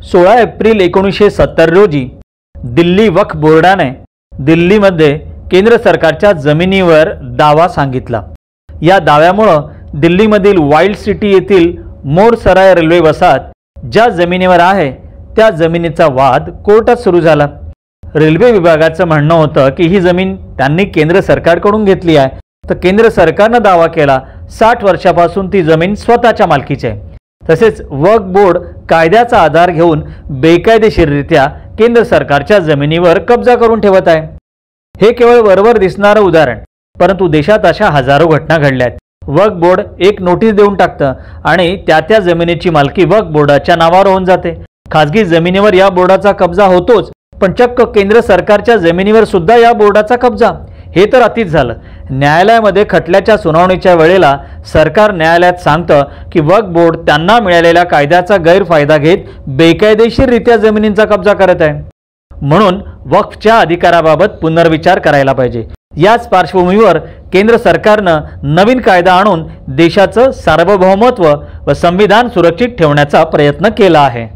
16 April 1970 रोजी दिल्ली वक्फ बोर्डाने दिल्लीमध्ये केंद्र सरकारच्या जमिनीवर दावा सांगितला। या दाव्यामुळे दिल्लीमधील वाईल्ड सिटी येथील मोरसराय रेल्वे वसाहत ज्या जमिनीवर आहे त्या जमिनीचा वाद कोर्टात सुरू झाला। रेल्वे विभागाचं म्हणणं होतं की ही जमीन त्यांनी केंद्र सरकारकडून घेतली आहे, तर केंद्र सरकारने दावा केला 60 वर्षापासून ती जमीन स्वतःच्या मालकीची आहे। तसेच वक्फ बोर्ड कायद्याचा आधार घेऊन बेकायदेशीररित्या केंद्र सरकारच्या जमिनीवर कब्जा करून ठेवत आहे। हे केवळ वरवर दिसणारं उदाहरण, परंतु देशात अशा हजारो घटना घडल्या आहेत। वक्फ बोर्ड एक नोटीस देऊन टाकतं आणि त्या जमिनीची मालकी वक्फ बोर्डाच्या नावावर होऊन जाते। खासगी जमिनीवर या बोर्डाचा कब्जा होतोच, पण चक्क केंद्र सरकारच्या जमिनीवर सुद्धा या बोर्डाचा कब्जा, हे तर अतिच झालं। न्यायालयामध्ये खटल्याच्या सुनावणीच्या वेळेला सरकार न्यायालयात सांगतं की वक्फ बोर्ड त्यांना मिळालेल्या कायद्याचा गैरफायदा घेत बेकायदेशीररित्या जमिनींचा कब्जा करत आहे, म्हणून वक्फच्या अधिकाराबाबत पुनर्विचार करायला पाहिजे। याच पार्श्वभूमीवर केंद्र सरकारनं नवीन कायदा आणून देशाचं सार्वभौमत्व व संविधान सुरक्षित ठेवण्याचा प्रयत्न केला आहे।